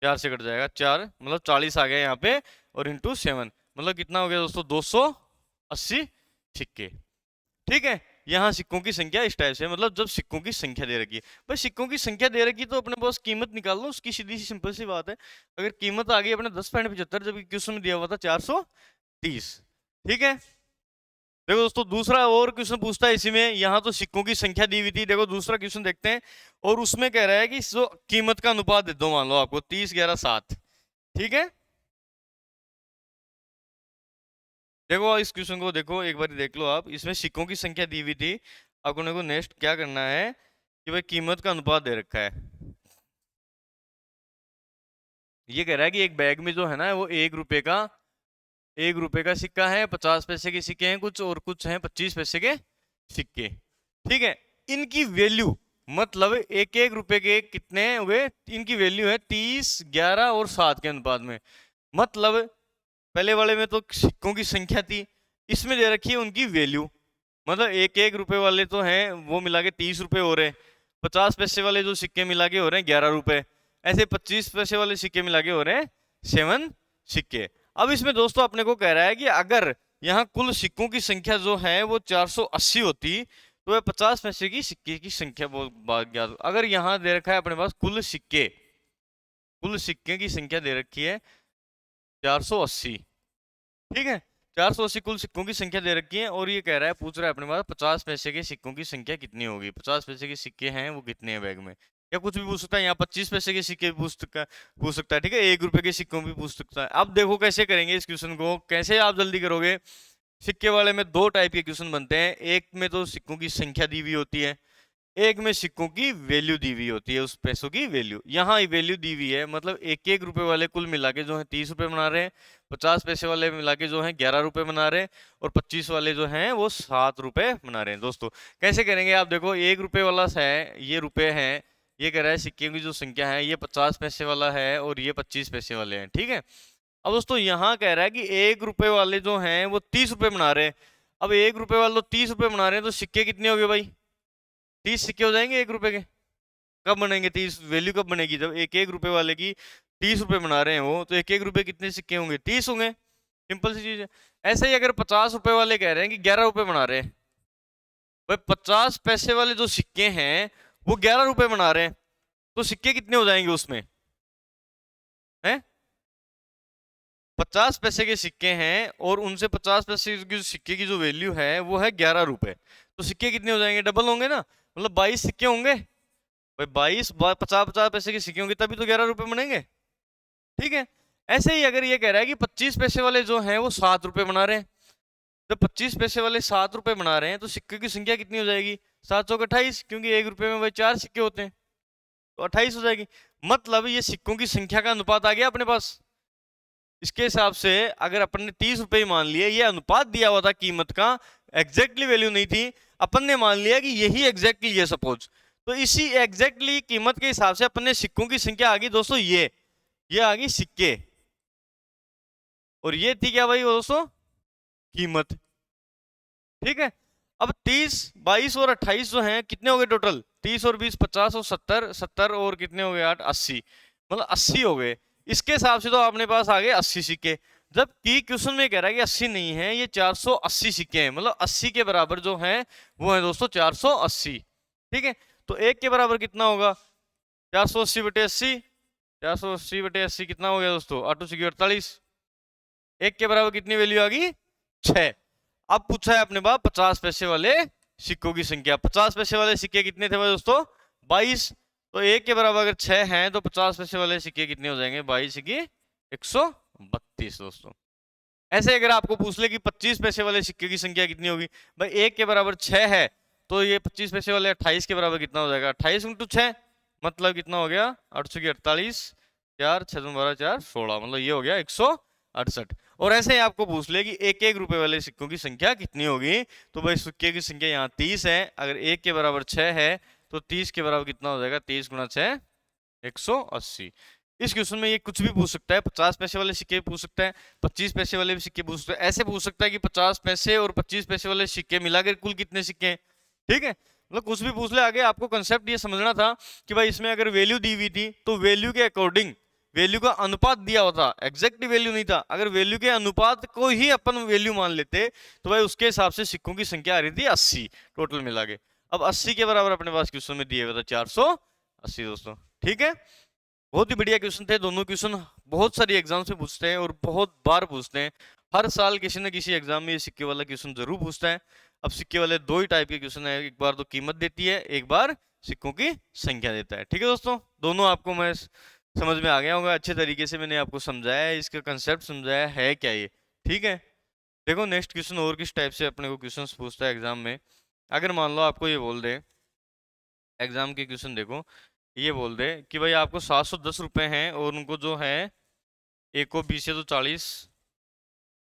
4 से कट जाएगा, 4 मतलब 40 आ गया यहाँ पे, और इंटू 7 मतलब कितना हो गया दोस्तों 280 सिक्के, ठीक है। यहाँ सिक्कों की संख्या इस टाइप से, मतलब जब सिक्कों की संख्या दे रखी है भाई, सिक्कों की संख्या दे रखी तो अपने पास कीमत निकाल लो उसकी, सीधी सी सिंपल सी बात है। अगर कीमत आ गई अपने 10.75, जबकि क्वेश्चन में दिया हुआ था 430। ठीक है, देखो दोस्तों दूसरा और क्वेश्चन पूछता है इसी में, यहाँ तो सिक्कों की संख्या दी हुई थी। देखो दूसरा क्वेश्चन देखते हैं, और उसमें कह रहा है कि जो कीमत का अनुपात दे दो, मान लो आपको 30, 11, 7। ठीक है, देखो इस क्वेश्चन को देखो एक बार देख लो आप, इसमें सिक्कों की संख्या दी हुई थी। आपको को नेक्स्ट क्या करना है कि भाई कीमत का अनुपात दे रखा है। ये कह रहा है कि एक बैग में जो है ना वो 1 रुपए का सिक्का है, 50 पैसे के सिक्के हैं कुछ, और कुछ हैं 25 पैसे के सिक्के। ठीक है, इनकी वैल्यू मतलब एक एक रुपए के कितने हुए, इनकी वैल्यू है 30, 11 और 7 के अनुपात में। मतलब पहले वाले में तो सिक्कों की संख्या थी, इसमें दे रखी है उनकी वैल्यू। मतलब एक एक रुपए वाले तो हैं वो मिला के 30 रुपए हो रहे हैं, 50 पैसे वाले जो सिक्के मिला के हो रहे हैं 11 रुपए, ऐसे 25 पैसे वाले सिक्के मिला के हो रहे हैं 7 सिक्के। अब इसमें दोस्तों अपने को कह रहा है कि अगर यहाँ कुल सिक्कों की संख्या जो है वो 480 होती तो वह 50 पैसे की सिक्के की संख्या वो बात ज्ञात। अगर यहाँ दे रखा है अपने पास कुल सिक्के की संख्या दे रखी है 480। ठीक है, 480 कुल सिक्कों की संख्या दे रखी है, और ये कह रहा है पूछ रहा है अपने पास 50 पैसे के सिक्कों की संख्या कितनी होगी, 50 पैसे के सिक्के हैं वो कितने हैं बैग में, या कुछ भी पूछ सकता है। यहाँ 25 पैसे के सिक्के पूछ सकता है। ठीक है, 1 रुपए के सिक्कों भी पूछ सकता है। अब देखो कैसे करेंगे इस क्वेश्चन को, कैसे आप जल्दी करोगे। सिक्के वाले में 2 टाइप के क्वेश्चन बनते हैं, एक में तो सिक्कों की संख्या दी हुई होती है, एक में सिक्कों की वैल्यू दी हुई होती है, उस पैसों की वैल्यू। यहाँ वैल्यू दी हुई है, मतलब एक एक रुपए वाले कुल मिला के जो है 30 रुपए बना रहे हैं, 50 पैसे वाले मिला के जो है 11 रुपए बना रहे हैं, और 25 वाले जो हैं वो 7 रुपए बना रहे हैं। दोस्तों कैसे करेंगे आप देखो, 1 रुपए वाला है ये रुपए है, ये कह रहा है सिक्के की जो संख्या है ये 50 पैसे वाला है और ये 25 पैसे वाले हैं। ठीक है, अब दोस्तों यहाँ कह रहा है कि 1 रुपए वाले जो हैं वो 30 रुपए बना रहे हैं। अब 1 रुपए वाले तो 30 रुपए बना रहे हैं, तो सिक्के कितने हो गए भाई, 30 सिक्के हो जाएंगे 1 रुपए के। कब बनेंगे 30, वैल्यू कब बनेगी, जब एक एक रुपए वाले की 30 रुपए बना रहे हैं वो, तो एक एक रुपए कितने सिक्के होंगे, 30 होंगे। सिंपल सी चीज है। ऐसे ही अगर 50 रुपए वाले कह रहे हैं कि 11 रुपए बना रहे हैं, भाई 50 पैसे वाले जो सिक्के हैं वो 11 रुपए बना रहे हैं, तो सिक्के कितने हो जाएंगे उसमें हैं, 50 पैसे के सिक्के हैं और उनसे 50 पैसे की सिक्के की जो वैल्यू है वो है 11 रुपए, तो सिक्के कितने हो जाएंगे, डबल होंगे ना, मतलब 22 सिक्के होंगे भाई। 50 पैसे के सिक्के होंगे तभी तो 11 रुपए बनेंगे। ठीक है, ऐसे ही अगर ये कह रहा है कि 25 पैसे वाले जो हैं वो 7 रुपए बना रहे हैं, तो 25 पैसे वाले 7 रुपए बना रहे हैं, तो सिक्के की संख्या कितनी हो जाएगी, 7 चौक 28, क्योंकि 1 रुपए में भाई 4 सिक्के होते हैं, तो 28 हो जाएगी। मतलब ये सिक्कों की संख्या का अनुपात आ गया अपने पास। इसके हिसाब से अगर अपन ने 30 रुपए मान लिए, ये अनुपात दिया हुआ था कीमत का, एग्जैक्टली वैल्यू नहीं थी, अपन ने मान लिया कि यही एग्जैक्टली ये सपोज, तो इसी एग्जैक्टली कीमत के हिसाब से अपन ने सिक्कों की संख्या आ गई दोस्तों, ये आ गई सिक्के, और ये थी क्या भाई दोस्तों, कीमत। ठीक है, अब 30, 22 और 28 जो हैं कितने हो गए टोटल, 30 और 20 50 और 70, 70 और कितने हो गए 8, 80, मतलब 80 हो गए। इसके हिसाब से तो अपने पास आ गए 80 सिक्के, जबकि क्वेश्चन में कह रहा है कि 80 नहीं है, ये 480 सिक्के हैं, मतलब 80 के बराबर जो हैं वो है दोस्तों 480। ठीक है, तो एक के बराबर कितना होगा, 480 बटे 80, 480 बटे 80 कितना हो गया दोस्तों, 8 सिक्के 48, एक के बराबर कितनी वैल्यू आ गई 6। अब पूछा है अपने पास 50 पैसे वाले सिक्कों की संख्या, 50 पैसे वाले सिक्के कितने थे भाई दोस्तों, 22, तो एक के बराबर अगर 6 हैं तो 50 पैसे वाले सिक्के कितने हो जाएंगे, 22 सिक्के 132 दोस्तों। ऐसे अगर आपको पूछ ले कि 25 पैसे वाले सिक्के की संख्या कितनी होगी, भाई एक के बराबर 6 है, तो ये 25 पैसे वाले 28 के बराबर कितना हो जाएगा, 28 × 6, मतलब कितना हो गया 8 सिक्के 48, 4 6 12 4 16, मतलब ये हो गया 168। और ऐसे ही आपको पूछ ले कि एक एक रुपए वाले सिक्कों की संख्या कितनी होगी, तो भाई सिक्के की संख्या यहाँ 30 है, अगर एक के बराबर 6 है तो 30 के बराबर कितना हो जाएगा, 30 × 6 180। इस क्वेश्चन में ये कुछ भी पूछ सकता है, 50 पैसे वाले सिक्के पूछ सकता है, 25 पैसे वाले भी सिक्के पूछ सकता है, ऐसे पूछ सकता है कि 50 पैसे और 25 पैसे वाले सिक्के मिलाकर कुल कितने सिक्के हैं। ठीक है, मतलब कुछ भी पूछ ले, आगे आपको कंसेप्ट ये समझना था कि भाई इसमें अगर वैल्यू दी हुई थी तो वैल्यू के अकॉर्डिंग वैल्यू का अनुपात दिया होता, एग्जैक्ट वैल्यू नहीं था, अगर वैल्यू के अनुपात को ही अपन वैल्यू मान लेते तो भाई उसके हिसाब से सिक्कों की संख्या आ रही थी 80 टोटल मिला के। अब 80 के बराबर अपने पास क्वेश्चन में दिए हुए थे 480 दोस्तों। ठीक है, बहुत ही बढ़िया क्वेश्चन थे दोनों क्वेश्चन, बहुत सारी एग्जाम से पूछते हैं और बहुत बार पूछते हैं। हर साल किसी न किसी एग्जाम में ये सिक्के वाला क्वेश्चन जरूर पूछता है। अब सिक्के वाले दो ही टाइप के क्वेश्चन है, एक बार तो कीमत देती है, एक बार सिक्कों की संख्या देता है। ठीक है दोस्तों, दोनों आपको मैं समझ में आ गया होगा, अच्छे तरीके से मैंने आपको समझाया है, इसका कंसेप्ट समझाया है क्या ये। ठीक है, देखो नेक्स्ट क्वेश्चन और किस टाइप से अपने को क्वेश्चन पूछता है एग्जाम में। अगर मान लो आपको ये बोल दे एग्जाम के क्वेश्चन, देखो ये बोल दे कि भाई आपको 710 रुपए हैं और उनको जो है ए को बी से तो 40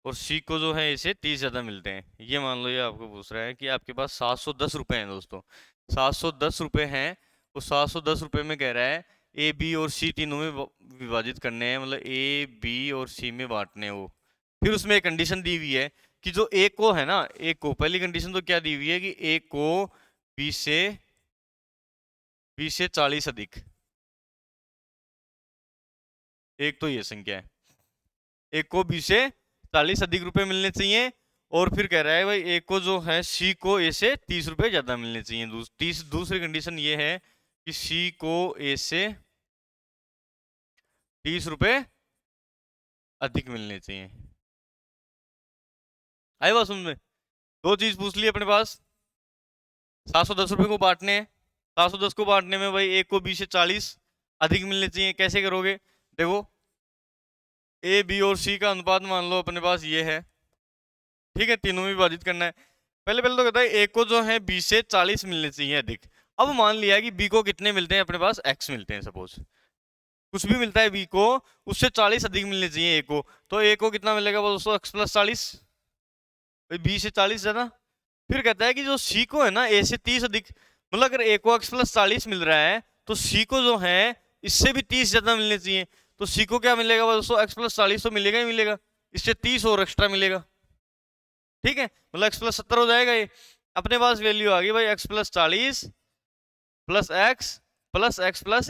और सी को जो है इसे 30 ज्यादा मिलते हैं। ये मान लो ये आपको पूछ रहा है कि आपके पास 710 रुपए हैं दोस्तों, 710 रुपए हैं। वो 710 रुपए में कह रहा है ए बी और सी तीनों में विभाजित करने हैं, मतलब ए बी और सी में बांटने हैं वो। फिर उसमें एक कंडीशन दी हुई है कि जो ए को है ना, ए को पहली कंडीशन तो क्या दी हुई है कि ए को बी से 40 अधिक, एक तो ये संख्या है, एक को बी से 40 अधिक रुपए मिलने चाहिए। और फिर कह रहा है भाई एक को जो है सी को ए से 30 रुपए ज्यादा मिलने चाहिए। दूसरी कंडीशन ये है कि सी को ए से 30 रुपए अधिक मिलने चाहिए। आई बात समझ में? दो चीज पूछ ली अपने पास, 710 रुपए को बांटने हैं, 710 को बांटने में भाई एक को बी से 40 अधिक मिलने चाहिए। कैसे करोगे? देखो ए बी और सी का अनुपात मान लो अपने पास ये है, ठीक है, तीनों में विभाजित करना है। पहले पहले तो कहता है ए को जो है बी से 40 मिलने चाहिए अधिक। अब मान लिया कि बी को कितने मिलते हैं अपने पास, एक्स मिलते हैं, सपोज कुछ भी मिलता है बी को, उससे 40 अधिक मिलने चाहिए ए को, तो ए को कितना मिलेगा वो दोस्तों एक्स प्लस 40, बी से 40 ज्यादा। फिर कहता है कि जो सी को है ना ए से 30 अधिक, मतलब अगर ए को एक्स प्लस 40 मिल रहा है तो सी को जो है इससे भी 30 ज्यादा मिलने चाहिए। तो सी को क्या मिलेगा दोस्तों, एक्स प्लस 40 तो मिलेगा ही मिलेगा, इससे 30 और एक्स्ट्रा मिलेगा। ठीक है, मतलब एक्स प्लस 70 हो जाएगा। ये अपने पास वैल्यू आ गई भाई x plus 40 plus x plus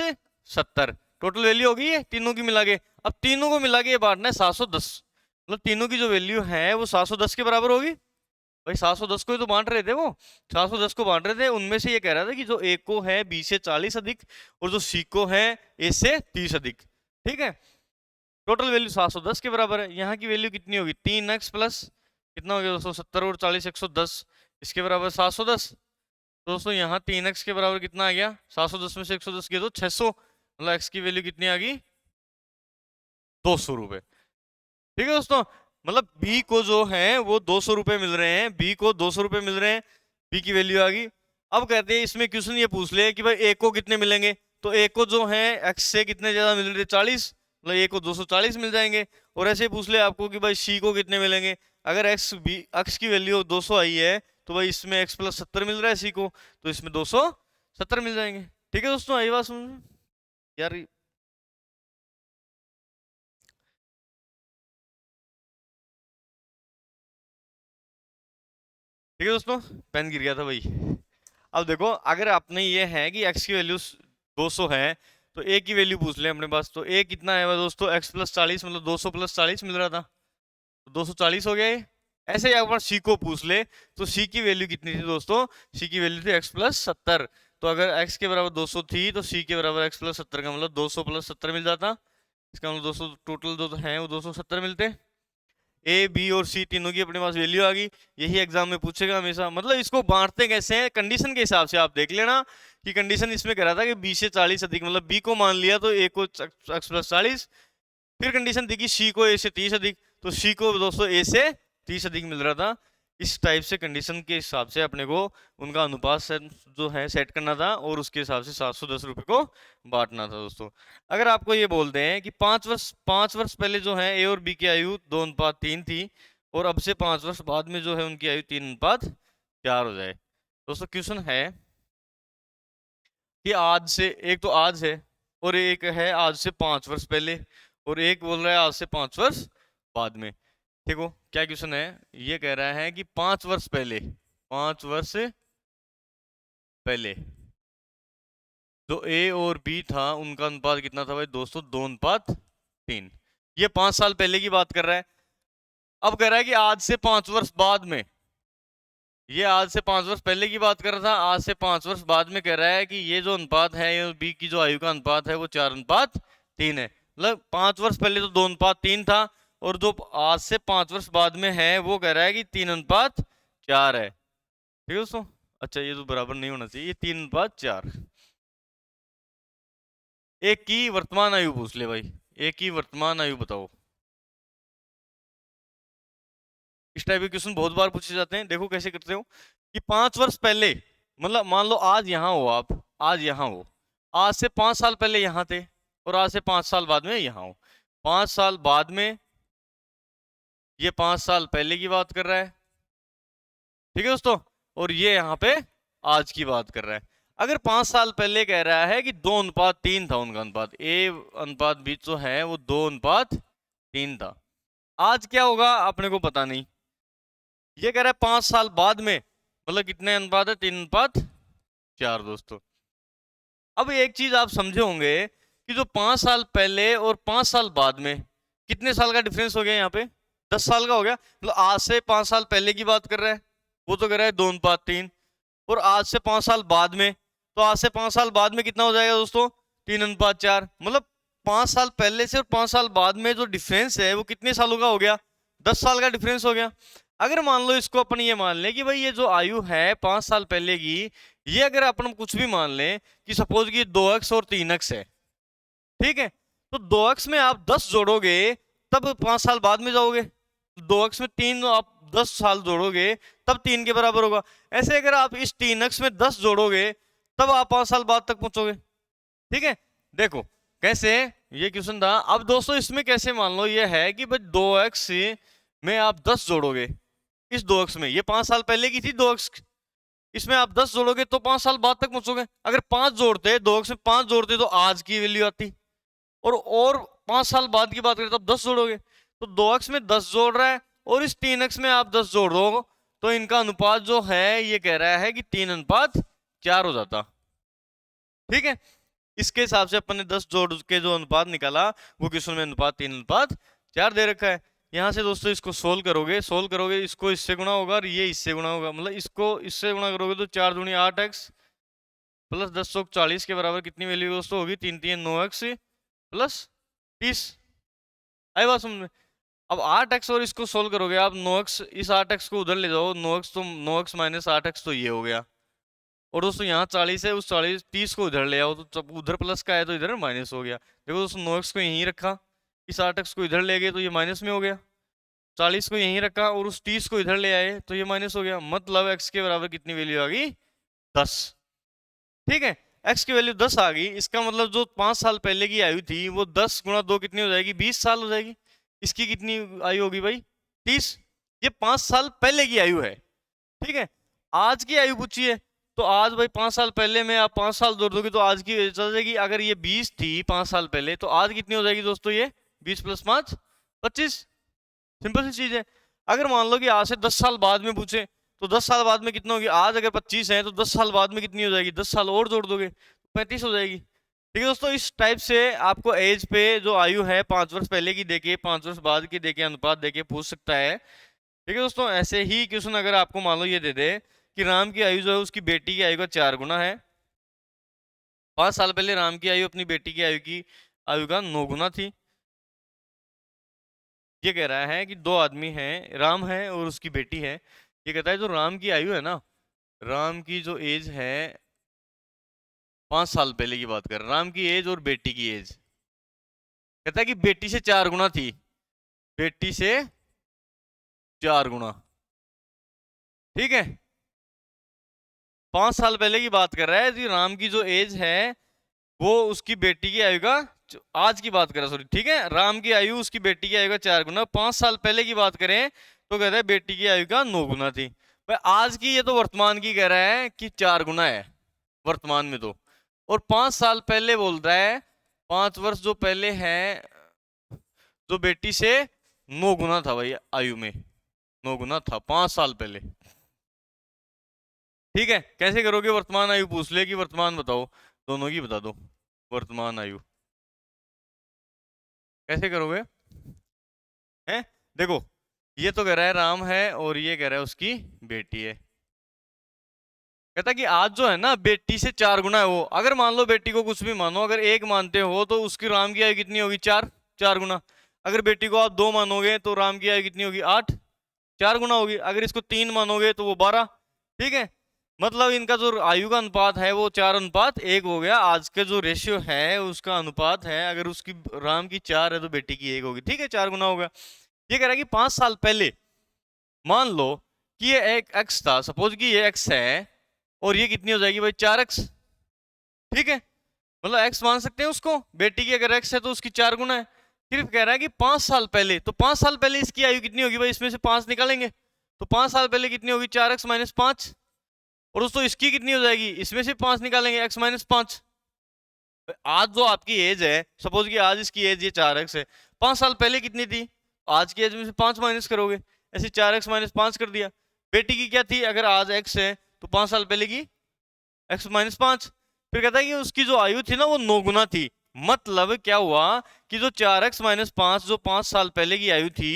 70, total value होगी ये तीनों की मिला के। अब तीनों को मिला के ये बांटना है 710, मतलब तीनों की जो वैल्यू है वो 710 के बराबर होगी। भाई 710 को ही तो बांट रहे थे, वो 710 को बांट रहे थे, उनमें से ये कह रहा था कि जो ए को है बी से 40 अधिक और जो सी को है ए से 30 अधिक। ठीक है, टोटल वैल्यू 710 के बराबर है। यहाँ की वैल्यू कितनी होगी, 3x प्लस कितना हो गया दोस्तों 70 और 40 110, इसके बराबर 710। तो दोस्तों यहाँ 3x के बराबर कितना आ गया, 710 में से 110 गया तो 600, मतलब x की वैल्यू कितनी आ गई 200 रुपए। ठीक है दोस्तों, मतलब b को जो है वो 200 रुपए मिल रहे हैं, b को 200 रुपए मिल रहे हैं, b की वैल्यू आ गई। अब कहते हैं इसमें क्वेश्चन ये पूछ ले कि भाई a को कितने मिलेंगे, तो a को जो है x से कितने ज्यादा मिल रहे 40, मतलब a को 240 मिल जाएंगे। और ऐसे पूछ ले आपको कि भाई c को कितने मिलेंगे, अगर x की वैल्यू 200 आई है तो भाई इसमें x प्लस 70 मिल रहा है c को, तो इसमें 270 मिल जाएंगे। ठीक है दोस्तों, आई बात समझ में यार? ठीक है दोस्तों, पेन गिर गया था भाई। अब देखो अगर आपने ये है कि x की वैल्यू 200 है तो a की वैल्यू पूछ ले अपने पास, तो a कितना है दोस्तों x प्लस 40, मतलब 200 प्लस 40 मिल रहा था, तो 240 हो गया ये। ऐसे ही अगर c को पूछ ले तो c की वैल्यू कितनी थी दोस्तों, c की वैल्यू थी x प्लस 70, तो अगर x के बराबर 200 थी तो c के बराबर x प्लस 70 का मतलब 200 प्लस 70 मिल जाता, इसका मतलब 200 टोटल जो है वो 270 मिलते। ए बी और सी तीनों की अपने पास वैल्यू आ गई। यही एग्जाम में पूछेगा हमेशा, मतलब इसको बांटते कैसे हैं कंडीशन के हिसाब से आप देख लेना कि कंडीशन इसमें करा था कि बी से 40 अधिक, मतलब बी को मान लिया तो ए को एक्स प्लस 40, फिर कंडीशन थी कि सी को ए से 30 अधिक, तो सी को दोस्तों ए से 30 अधिक मिल रहा था। इस टाइप से कंडीशन के हिसाब से अपने को उनका अनुपात जो है सेट करना था और उसके हिसाब से 710 रुपए को बांटना था दोस्तों। अगर आपको ये बोलते हैं कि 5 वर्ष पहले जो है ए और बी की आयु 2:3 थी और अब से 5 वर्ष बाद में जो है उनकी आयु 3:4 हो जाए। दोस्तों क्वेश्चन है कि आज से, एक तो आज है और एक है आज से 5 वर्ष पहले, और एक बोल रहा है आज से 5 वर्ष बाद में। देखो क्या क्वेश्चन है, ये कह रहा है कि 5 वर्ष पहले, 5 वर्ष पहले जो ए और बी था उनका अनुपात कितना था भाई दोस्तों, 2:3 3। ये 5 साल पहले की बात कर रहा है। अब कह रहा है कि आज से 5 वर्ष बाद में, ये आज से 5 वर्ष पहले की बात कर रहा था, आज से 5 वर्ष बाद में कह रहा है कि ये जो अनुपात है, ये बी की जो आयु का अनुपात है वो 4:3 है। मतलब 5 वर्ष पहले तो 2:3 था, और जो आज से 5 वर्ष बाद में है वो कह रहा है कि 3:4 है। ठीक है दोस्तों। अच्छा, ये तो बराबर नहीं होना चाहिए, ये 3:4। एक की वर्तमान आयु पूछ ले भाई, एक की वर्तमान आयु बताओ। इस टाइप के क्वेश्चन बहुत बार पूछे जाते हैं। देखो कैसे करते हो कि 5 वर्ष पहले, मतलब मान लो आज यहाँ हो, आप आज यहाँ हो, आज से 5 साल पहले यहाँ थे, और आज से 5 साल बाद में यहाँ हो। 5 साल बाद में, ये 5 साल पहले की बात कर रहा है। ठीक है दोस्तों। और ये यहाँ पे आज की बात कर रहा है। अगर 5 साल पहले कह रहा है कि 2:3 था उनका अनुपात, ए अनुपात बी जो है वो 2:3 था, आज क्या होगा अपने को पता नहीं। ये कह रहा है 5 साल बाद में, मतलब कितने अनुपात है, 3:4 दोस्तों। अब एक चीज आप समझे होंगे कि जो 5 साल पहले और 5 साल बाद में, कितने साल का डिफरेंस हो गया यहाँ पे, 10 साल का हो गया। मतलब आज से 5 साल पहले की बात कर रहा है, वो तो कह रहा है 2:3, और आज से 5 साल बाद में, तो आज से 5 साल बाद में कितना हो जाएगा दोस्तों, 3:4। मतलब 5 साल पहले से और 5 साल बाद में जो डिफरेंस है वो कितने सालों का हो गया, 10 साल का डिफरेंस हो गया। अगर मान लो इसको अपन ये मान लें कि भाई ये जो आयु है 5 साल पहले की, ये अगर अपन कुछ भी मान लें कि सपोज कि 2x और 3x है, ठीक है, तो 2x में आप 10 जोड़ोगे तब 5 साल बाद में जाओगे, 2x में 3 आप 10 साल जोड़ोगे तब 3 के बराबर होगा। ऐसे अगर आप इस 3x में 10 जोड़ोगे तब आप 5 साल बाद तक पहुंचोगे। ठीक है, देखो कैसे ये क्वेश्चन था। अब दोस्तों इसमें कैसे मान लो ये है कि भाई 2x में आप 10 जोड़ोगे, इस 2x में, ये 5 साल पहले की थी 2x, इसमें आप 10 जोड़ोगे तो 5 साल बाद तक पहुंचोगे। अगर 5 जोड़ते, 2x में 5 जोड़ते तो आज की वैल्यू आती, और 5 साल बाद की बात करें तो आप 10 जोड़ोगे, तो 2x में 10 जोड़ रहा है और इस 3x में आप 10 जोड़ दो, तो इनका अनुपात जो है ये कह रहा है कि 3:4 हो जाता। ठीक है, इसके हिसाब से अपन ने 10 जोड़ के जो अनुपात निकाला वो क्वेश्चन में अनुपात 3:4 दे रखा है। यहां से दोस्तों इसको सोल्व करोगे, इसको इससे गुणा होगा और ये इससे गुणा होगा, मतलब इसको इससे गुणा करोगे तो 4 दूनी 8x प्लस 10 चौक 40 के बराबर कितनी वैल्यू दोस्तों होगी, 3 3 9x प्लस 30। आई बात समझ में। अब 8x और इसको सोल्व करोगे आप, 9x, इस 8x को उधर ले जाओ, 9x तो 9x माइनस 8x तो ये हो गया, और दोस्तों यहाँ 40 है, उस 30 को उधर ले आओ तो जब उधर प्लस का है तो इधर माइनस हो गया। देखो दोस्तों 9x को यहीं रखा, इस 8x को इधर ले गए तो ये माइनस में हो गया, 40 को यहीं रखा और उस 30 को इधर ले आए तो ये माइनस हो गया। मतलब x के बराबर कितनी वैल्यू आ गई, 10। ठीक है, x की वैल्यू 10 आ गई, इसका मतलब जो 5 साल पहले की आयु थी वो 10 गुणा 2 कितनी हो जाएगी, 20 साल हो जाएगी। इसकी कितनी आयु होगी भाई, 30। ये 5 साल पहले की आयु है। ठीक है, आज की आयु पूछी है, तो आज भाई 5 साल पहले में आप 5 साल जोड़ दोगे तो आज की चल जाएगी। अगर ये 20 थी 5 साल पहले तो आज कितनी हो जाएगी दोस्तों, ये 20 + 5 25। सिंपल सी चीज है। अगर मान लो कि आज से 10 साल बाद में पूछे तो 10 साल बाद में कितना होगी, आज अगर 25 है तो 10 साल बाद में कितनी हो जाएगी, 10 साल और जोड़ दोगे 35 हो जाएगी। ठीक है दोस्तों, इस टाइप से आपको एज पे जो आयु है 5 वर्ष पहले की देके 5 वर्ष बाद की देके अनुपात देके पूछ सकता है। ठीक है दोस्तों, ऐसे ही क्वेश्चन अगर आपको मान लो ये दे दे कि राम की आयु जो है उसकी बेटी की आयु का 4 गुना है, 5 साल पहले राम की आयु अपनी बेटी की आयु का 9 गुना थी। ये कह रहा है कि 2 आदमी हैं, राम है और उसकी बेटी है। ये कहता है जो राम की आयु है ना, राम की जो एज है 5 साल पहले की बात कर, राम की एज और बेटी की एज, कहता है कि बेटी से 4 गुना थी, बेटी से 4 गुना। ठीक है, 5 साल पहले की बात कर रहा है कि राम की जो एज है वो उसकी बेटी की आयु का, आज की बात करें सॉरी, ठीक है, राम की आयु उसकी बेटी की आयु का 4 गुना, 5 साल पहले की बात करें तो कहता है बेटी की आयु का 9 गुना थी। भाई आज की, ये तो वर्तमान की कह रहा है कि 4 गुना है वर्तमान में तो, और 5 साल पहले बोल रहा है 5 वर्ष जो पहले है जो बेटी से 9 गुना था भाई, आयु में 9 गुना था 5 साल पहले। ठीक है, कैसे करोगे, वर्तमान आयु पूछ ले कि वर्तमान बताओ, दोनों की बता दो वर्तमान आयु। कैसे करोगे? हैं? देखो, ये तो कह रहा है राम है और ये कह रहा है उसकी बेटी है। कहता है कि आज जो है ना बेटी से 4 गुना है वो। अगर मान लो बेटी को कुछ भी मानो, अगर 1 मानते हो तो उसकी राम की आयु कितनी होगी? 4, 4 गुना। अगर बेटी को आप 2 मानोगे तो राम की आयु कितनी होगी? 8, 4 गुना होगी। अगर इसको 3 मानोगे तो वो 12। ठीक है, मतलब इनका जो आयु का अनुपात है वो 4:1 हो गया। आज का जो रेशियो है उसका अनुपात है, अगर उसकी राम की 4 है तो बेटी की 1 होगी। ठीक है, 4 गुना होगा। ये कह रहा है कि 5 साल पहले मान लो कि ये एक एक्स था, सपोज कि ये एक्स है और ये कितनी हो जाएगी भाई? 4x। ठीक है, मतलब एक्स मान सकते हैं उसको, बेटी की अगर एक्स है तो उसकी 4 गुना है। सिर्फ कह रहा है कि 5 साल पहले, तो 5 साल पहले इसकी आयु कितनी होगी भाई? इसमें से 5 निकालेंगे तो 5 साल पहले कितनी होगी? 4x minus 5। और दोस्तों इसकी कितनी हो जाएगी? इसमें से 5 निकालेंगे, x माइनस 5। आज जो आपकी एज है, सपोज कि आज इसकी एज ये 4x है, 5 साल पहले कितनी थी? आज की एज में से 5 माइनस करोगे, ऐसे 4x माइनस 5 कर दिया। बेटी की क्या थी? अगर आज x है तो 5 साल पहले की x माइनस 5। फिर कहता है कि उसकी जो आयु थी ना वो 9 गुना थी। मतलब क्या हुआ कि जो 4x माइनस 5 जो 5 साल पहले की आयु थी,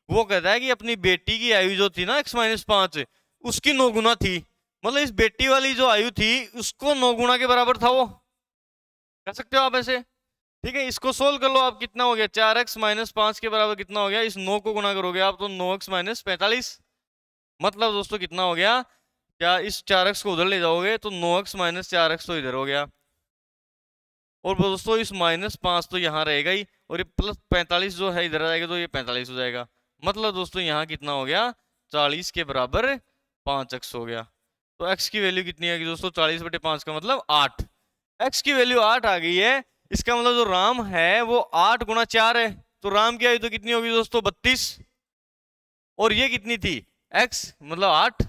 वो कहता है कि अपनी बेटी की आयु जो थी ना x माइनस 5, उसकी 9 गुना थी। मतलब इस बेटी वाली जो आयु थी उसको 9 गुना के बराबर था वो। कर सकते हो आप ऐसे। ठीक है, इसको सोल्व कर लो आप। कितना हो गया? 4x माइनस 5 के बराबर कितना हो गया? इस 9 को गुना करोगे आप तो 9x माइनस 45। मतलब दोस्तों कितना हो गया? क्या इस 4x को उधर ले जाओगे तो 9x माइनस 4x तो इधर हो गया, और दोस्तों इस माइनस 5 तो यहाँ रहेगा ही, और ये प्लस 45 जो है इधर आएगा तो ये 45 हो जाएगा। मतलब दोस्तों यहाँ कितना हो गया? 40 के बराबर 5x हो गया। तो x की वैल्यू कितनी आएगी दोस्तों? 40/5 का मतलब 8। x की वैल्यू 8 आ गई है। इसका मतलब जो राम है वो 8 गुना 4 है, तो राम की आयु तो कितनी होगी दोस्तों? 32। और ये कितनी थी? x मतलब 8।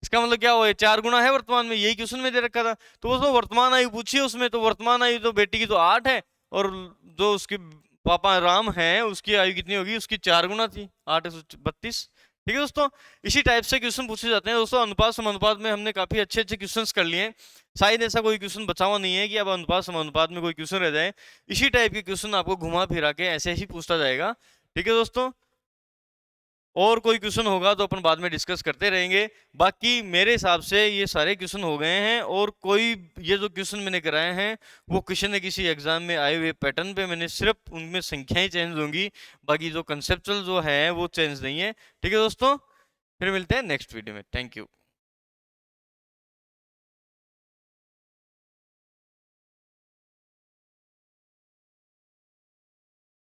इसका मतलब क्या हुआ? ये 4 गुना है वर्तमान में, यही क्वेश्चन में दे रखा था। तो उसमें वर्तमान आयु पूछी है उसमें, तो वर्तमान आयु तो बेटी की तो 8 है, और जो उसके पापा राम है उसकी आयु कितनी होगी? उसकी 4 गुना थी, 8:32। ठीक है दोस्तों, इसी टाइप से क्वेश्चन पूछे जाते हैं दोस्तों। अनुपात समानुपात में हमने काफी अच्छे अच्छे क्वेश्चंस कर लिए हैं। शायद ऐसा कोई क्वेश्चन बचा हुआ नहीं है कि अब अनुपात समानुपात में कोई क्वेश्चन रह जाए। इसी टाइप के क्वेश्चन आपको घुमा फिरा के ऐसे ही पूछता जाएगा। ठीक है दोस्तों, और कोई क्वेश्चन होगा तो अपन बाद में डिस्कस करते रहेंगे। बाकी मेरे हिसाब से ये सारे क्वेश्चन हो गए हैं, और कोई ये जो क्वेश्चन मैंने कराए हैं वो क्वेश्चन है किसी एग्जाम में आए हुए पैटर्न पे, मैंने सिर्फ उनमें संख्याएं चेंज होंगी, बाकी जो कंसेप्चुअल जो है वो चेंज नहीं है। ठीक है दोस्तों, फिर मिलते हैं नेक्स्ट वीडियो में। Thank you.